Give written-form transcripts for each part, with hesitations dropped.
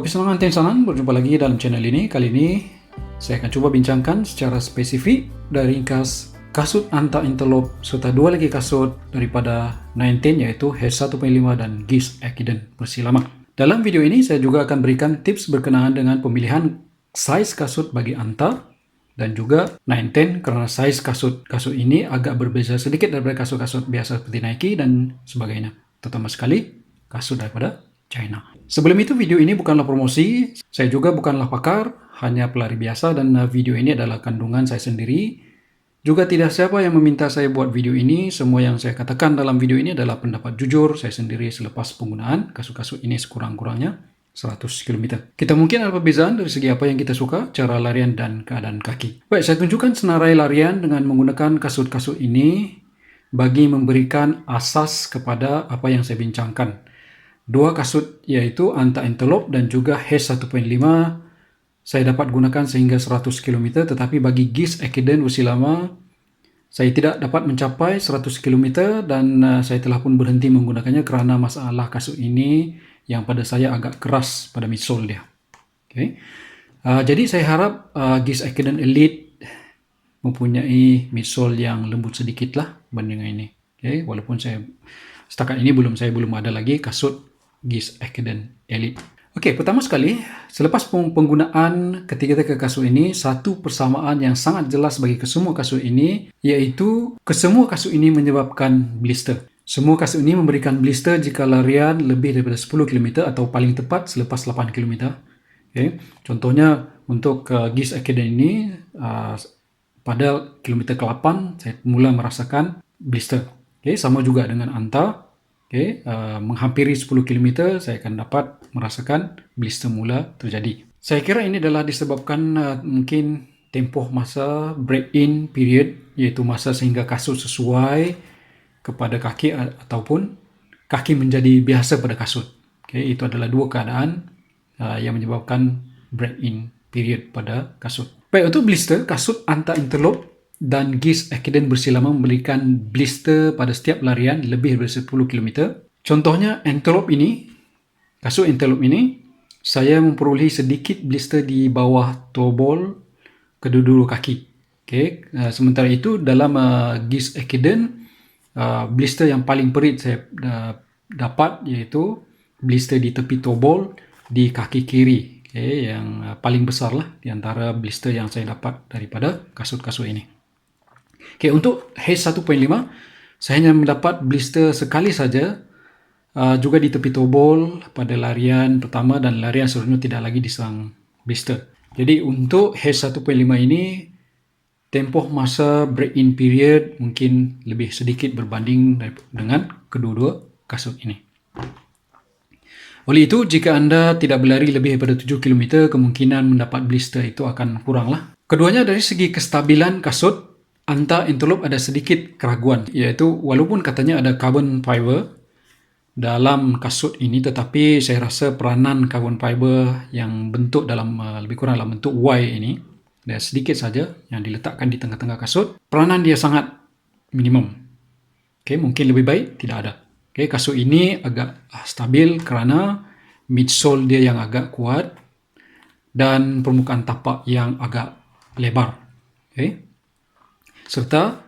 Kopi Senangan Tensanan, berjumpa lagi dalam channel ini. Kali ini saya akan coba bincangkan secara spesifik dari ringkas kasut Anta Interlope serta dua lagi kasut daripada 19 yaitu Hedge 1.5 dan Giz Ekiden bersih lama. Dalam video ini saya juga akan berikan tips berkenaan dengan pemilihan saiz kasut bagi Anta dan juga 19 karena saiz kasut ini agak berbeza sedikit daripada kasut-kasut biasa seperti Nike dan sebagainya. Terutama sekali kasut daripada China. Sebelum itu, video ini bukanlah promosi, saya juga bukanlah pakar, hanya pelari biasa dan video ini adalah kandungan saya sendiri. Juga tidak siapa yang meminta saya buat video ini, semua yang saya katakan dalam video ini adalah pendapat jujur saya sendiri selepas penggunaan kasut-kasut ini sekurang-kurangnya 100 km. Kita mungkin ada perbezaan dari segi apa yang kita suka, cara larian dan keadaan kaki. Baik, saya tunjukkan senarai larian dengan menggunakan kasut-kasut ini bagi memberikan asas kepada apa yang saya bincangkan. Dua kasut yaitu Anta Interlope dan juga Hedge 1.5 saya dapat gunakan sehingga 100 km, tetapi bagi Giz Ekiden bersih lama saya tidak dapat mencapai 100 km dan saya telah pun berhenti menggunakannya kerana masalah kasut ini yang pada saya agak keras pada midsole dia. Okay. Jadi saya harap Giz Ekiden Elite mempunyai midsole yang lembut sedikit lah banding dengan ini. Okay. Walaupun setakat ini saya belum ada lagi kasut Giz Ekiden Elite. Okey, pertama sekali, selepas penggunaan ketiga kasut ini, satu persamaan yang sangat jelas bagi kesemua kasut ini, iaitu kesemua kasut ini menyebabkan blister. Semua kasut ini memberikan blister jika larian lebih daripada 10 km atau paling tepat selepas 8 km. Okay. Contohnya untuk Giz Ekiden ini, pada kilometer ke-8 saya mula merasakan blister. Okay. Sama juga dengan Anta. Okay, menghampiri 10 km saya akan dapat merasakan blister mula terjadi. Saya kira ini adalah disebabkan mungkin tempoh masa break-in period, iaitu masa sehingga kasut sesuai kepada kaki ataupun kaki menjadi biasa pada kasut. Okay, itu adalah dua keadaan yang menyebabkan break-in period pada kasut. Baik, untuk blister, kasut Anta Interlope dan Giz Ekiden bersih lama memberikan blister pada setiap larian lebih dari 10 km. Contohnya kasut Interlope ini, saya memperolehi sedikit blister di bawah toe ball kedua-dua kaki. Okay. Sementara itu dalam Giz Ekiden, blister yang paling perit saya dapat iaitu blister di tepi toe ball di kaki kiri. Okay. Yang paling besar lah di antara blister yang saya dapat daripada kasut-kasut ini. Okay, untuk Hedge 1.5 saya hanya mendapat blister sekali saja, juga di tepi toe ball pada larian pertama dan larian seterusnya tidak lagi diserang blister. Jadi untuk Hedge 1.5 ini tempoh masa break-in period mungkin lebih sedikit berbanding dengan kedua-dua kasut ini. Oleh itu, jika anda tidak berlari lebih daripada 7 km, kemungkinan mendapat blister itu akan kurang lah. Keduanya dari segi kestabilan kasut, Anta Interlope ada sedikit keraguan, iaitu walaupun katanya ada carbon fiber dalam kasut ini, tetapi saya rasa peranan carbon fiber yang bentuk dalam lebih kurang dalam bentuk Y ini, ada sedikit saja yang diletakkan di tengah-tengah kasut, peranan dia sangat minimum. Okay, mungkin lebih baik tidak ada. Okay, kasut ini agak stabil kerana midsole dia yang agak kuat dan permukaan tapak yang agak lebar. Okay. Serta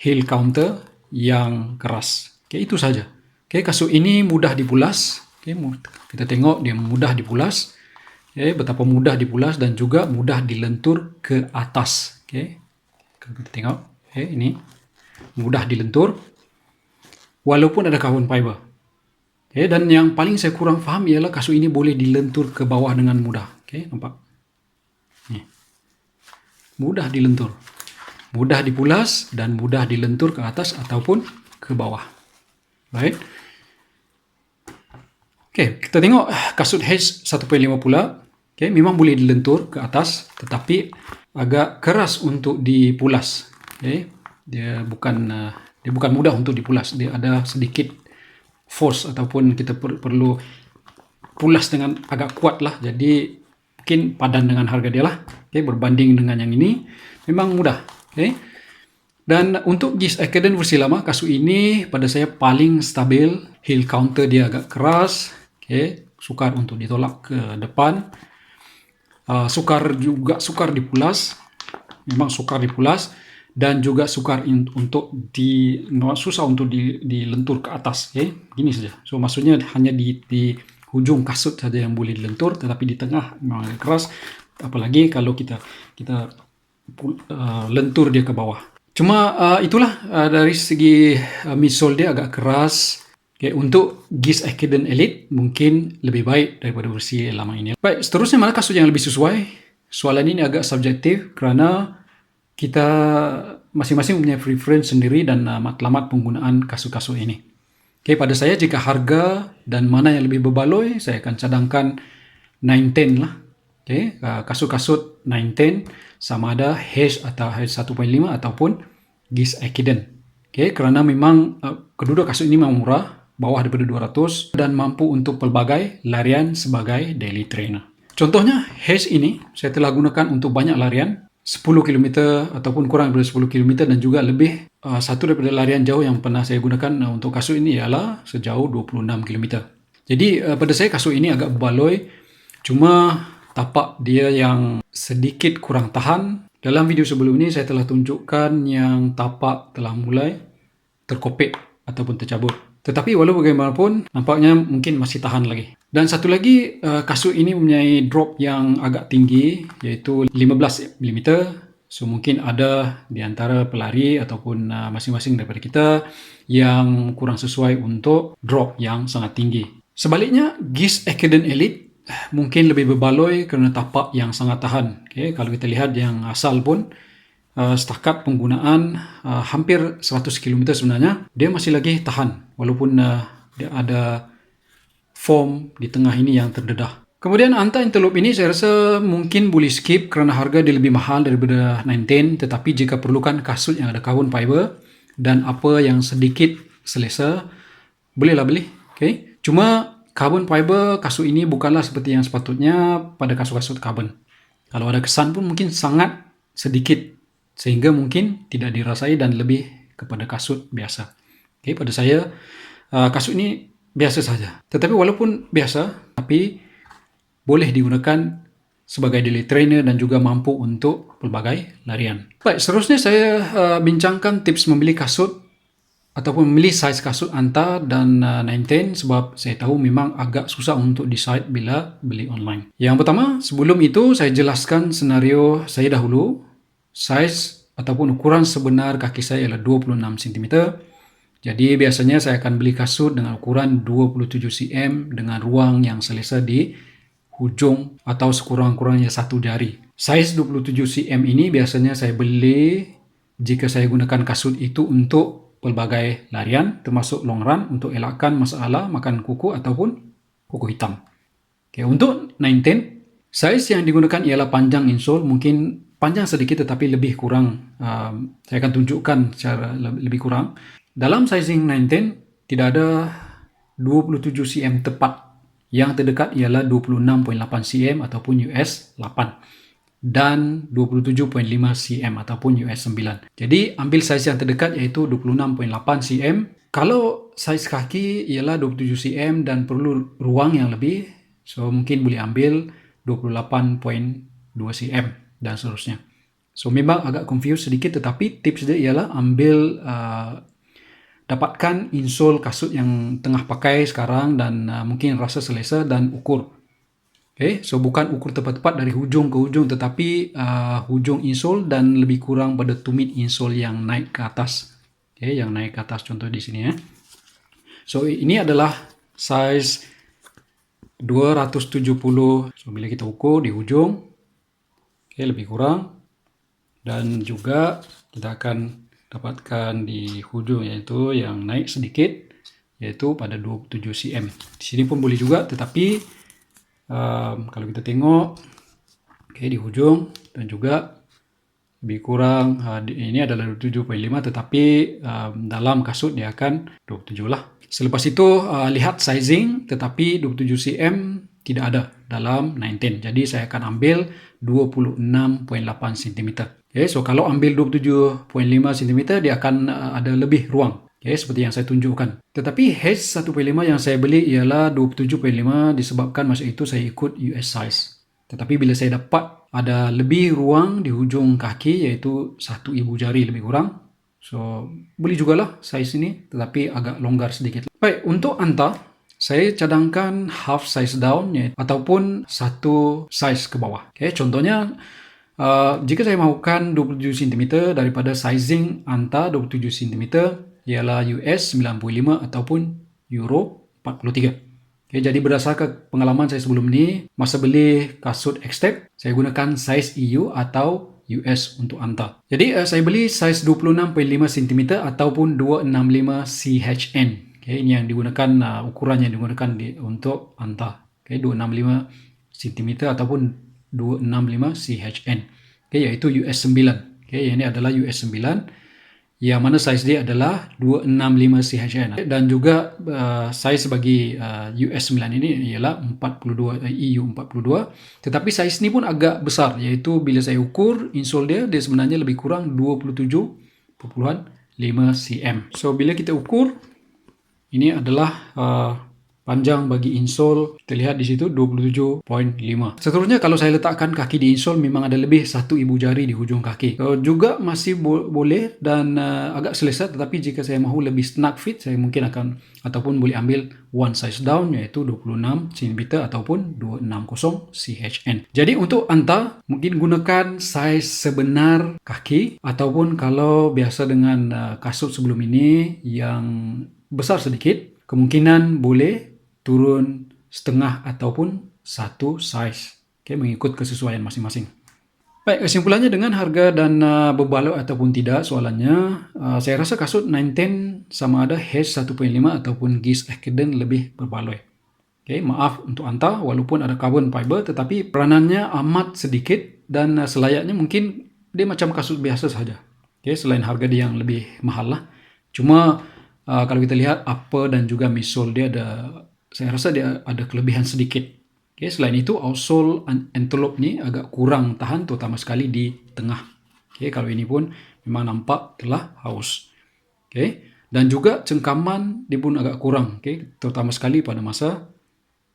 heel counter yang keras. Okay, itu saja. Okay, kasut ini mudah dipulas. Okay, kita tengok dia mudah dipulas. Okay, betapa mudah dipulas dan juga mudah dilentur ke atas. Okay, kita tengok. Okay, ini mudah dilentur walaupun ada carbon fiber. Okay, dan yang paling saya kurang faham ialah kasut ini boleh dilentur ke bawah dengan mudah. Okay, nampak? Ni. Mudah dilentur. Mudah dipulas dan mudah dilentur ke atas ataupun ke bawah. Baik. Okey, kita tengok kasut Hedge 1.5 pula. Okey, memang boleh dilentur ke atas tetapi agak keras untuk dipulas. Okey, dia bukan mudah untuk dipulas. Dia ada sedikit force ataupun kita perlu pulas dengan agak kuat lah. Jadi mungkin padan dengan harga dia lah. Okey, berbanding dengan yang ini memang mudah. Okay. Dan untuk Giz Ekiden bersih lama, kasut ini pada saya paling stabil. Heel counter dia agak keras. Okay. sukar untuk ditolak ke depan. Sukar dipulas, memang sukar dipulas, dan juga sukar susah untuk dilentur ke atas. Gini saja. So maksudnya hanya di ujung kasut saja yang boleh dilentur, tetapi di tengah memang agak keras, apalagi kalau kita lentur dia ke bawah. Cuma itulah dari segi midsole dia agak keras. Untuk GIS Ekiden Elite mungkin lebih baik daripada versi lama ini. Baik, seterusnya mana kasut yang lebih sesuai? Soalan ini agak subjektif kerana kita masing-masing punya preference sendiri dan matlamat penggunaan kasut-kasut ini. Pada saya, jika harga dan mana yang lebih berbaloi, saya akan cadangkan 910 lah. Kasut-kasut 910 sama ada H atau H1.5 ataupun GIS Ekiden. Kerana memang kedua kasut ini memang murah, bawah daripada 200, dan mampu untuk pelbagai larian sebagai daily trainer. Contohnya, H ini saya telah gunakan untuk banyak larian, 10 km ataupun kurang daripada 10 km dan juga lebih. Satu daripada larian jauh yang pernah saya gunakan untuk kasut ini ialah sejauh 26 km. Jadi pada saya kasut ini agak berbaloi, cuma tapak dia yang sedikit kurang tahan. Dalam video sebelum ini saya telah tunjukkan yang tapak telah mulai terkopek ataupun tercabut. Tetapi walau bagaimanapun, nampaknya mungkin masih tahan lagi. Dan satu lagi, kasut ini mempunyai drop yang agak tinggi, iaitu 15 mm. So mungkin ada di antara pelari ataupun masing-masing daripada kita yang kurang sesuai untuk drop yang sangat tinggi. Sebaliknya, GIS Ekiden Elite mungkin lebih berbaloi kerana tapak yang sangat tahan. Kalau kita lihat yang asal pun, setakat penggunaan hampir 100 km sebenarnya, dia masih lagi tahan walaupun dia ada foam di tengah ini yang terdedah. Kemudian Anta Antelope ini saya rasa mungkin boleh skip kerana harga dia lebih mahal daripada 910, tetapi jika perlukan kasut yang ada carbon fiber dan apa yang sedikit selesa, bolehlah beli. Cuma carbon fiber kasut ini bukanlah seperti yang sepatutnya pada kasut-kasut carbon. Kalau ada kesan pun mungkin sangat sedikit, sehingga mungkin tidak dirasai dan lebih kepada kasut biasa. Pada saya, kasut ini biasa saja. Tetapi walaupun biasa, tapi boleh digunakan sebagai daily trainer dan juga mampu untuk pelbagai larian. Baik, seterusnya saya bincangkan tips membeli kasut ataupun memilih saiz kasut Anta dan 910 sebab saya tahu memang agak susah untuk decide bila beli online. Yang pertama, sebelum itu saya jelaskan senario saya dahulu. Saiz ataupun ukuran sebenar kaki saya ialah 26 cm. Jadi biasanya saya akan beli kasut dengan ukuran 27 cm dengan ruang yang selesa di hujung atau sekurang-kurangnya satu jari. Saiz 27 cm ini biasanya saya beli jika saya gunakan kasut itu untuk pelbagai larian termasuk long run untuk elakkan masalah makan kuku ataupun kuku hitam. Untuk 910, saiz yang digunakan ialah panjang insole, mungkin panjang sedikit tetapi lebih kurang. Saya akan tunjukkan secara lebih kurang. Dalam sizing 910 tidak ada 27 cm tepat. Yang terdekat ialah 26.8 cm ataupun US 8 dan 27.5 cm ataupun US 9. Jadi ambil saiz yang terdekat iaitu 26.8 cm. Kalau saiz kaki ialah 27 cm dan perlu ruang yang lebih, so mungkin boleh ambil 28.2 cm dan seterusnya. So memang agak confused sedikit, tetapi tips dia ialah ambil dapatkan insole kasut yang tengah pakai sekarang dan mungkin rasa selesa dan ukur. So bukan ukur tepat-tepat dari hujung ke hujung, tetapi hujung insole dan lebih kurang pada tumit insole yang naik ke atas. Yang naik ke atas contoh di sini. So ini adalah size 270. So bila kita ukur di hujung, lebih kurang, dan juga kita akan dapatkan di hujung yaitu yang naik sedikit, yaitu pada 27 cm. Di sini pun boleh juga, tetapi kalau kita tengok di hujung dan juga lebih kurang, ini adalah 27.5, tetapi dalam kasut dia akan 27 lah. Selepas itu lihat sizing, tetapi 27 cm tidak ada dalam 910. Jadi saya akan ambil 26.8 cm. So kalau ambil 27.5 cm dia akan ada lebih ruang. seperti yang saya tunjukkan. Tetapi H1.5 yang saya beli ialah 27.5 disebabkan masa itu saya ikut US size. Tetapi bila saya dapat ada lebih ruang di hujung kaki, iaitu 1 ibu jari lebih kurang, so beli jugalah size ini, tetapi agak longgar sedikit. Baik, untuk anta, saya cadangkan half size down ataupun 1 size ke bawah. Contohnya, jika saya mahukan 27 cm daripada sizing anta 27 cm ialah US 95 ataupun Euro 43. Jadi berdasarkan pengalaman saya sebelum ni, masa beli kasut X-Tech, saya gunakan size EU atau US untuk anta. Jadi saya beli size 26.5 cm ataupun 265 CHN. Ini yang digunakan, ukuran yang digunakan untuk anta. 265 cm ataupun 265 CHN. Iaitu US 9. Ini adalah US 9. Yang mana size dia adalah 265 CHN. Dan juga size bagi US 9 ini ialah 42, EU 42. Tetapi size ni pun agak besar, iaitu bila saya ukur insole dia sebenarnya lebih kurang 27.5 cm. So bila kita ukur, ini adalah panjang bagi insole, kita lihat di situ 27.5. Seterusnya kalau saya letakkan kaki di insole, memang ada lebih 1 ibu jari di hujung kaki. Juga masih boleh dan agak selesa, tetapi jika saya mahu lebih snug fit, saya mungkin akan ataupun boleh ambil one size down, iaitu 26 cm ataupun 260 CHN. Jadi untuk anta, mungkin gunakan size sebenar kaki, ataupun kalau biasa dengan kasut sebelum ini yang besar sedikit, kemungkinan boleh turun setengah ataupun 1 size, mengikut kesesuaian masing-masing. Baik, kesimpulannya dengan harga dan berbaloi ataupun tidak soalannya, saya rasa kasut 910 sama ada H1.5 ataupun GIS Ekiden lebih berbaloi. Maaf untuk anta, walaupun ada carbon fiber, tetapi peranannya amat sedikit dan selayaknya mungkin dia macam kasut biasa sahaja. Selain harga dia yang lebih mahal lah. Cuma kalau kita lihat upper dan juga midsole dia saya rasa dia ada kelebihan sedikit. Selain itu, outsole Antelope ni agak kurang tahan, terutama sekali di tengah. Kalau ini pun memang nampak telah haus. Dan juga cengkaman dia pun agak kurang, terutama sekali pada masa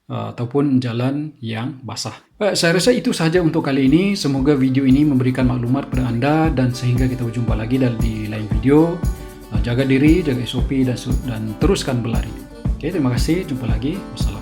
ataupun jalan yang basah. Saya rasa itu sahaja untuk kali ini. Semoga video ini memberikan maklumat kepada anda, dan sehingga kita berjumpa lagi di lain video. Jaga diri, jaga SOP dan teruskan berlari. Terima kasih. Jumpa lagi. Wassalamualaikum.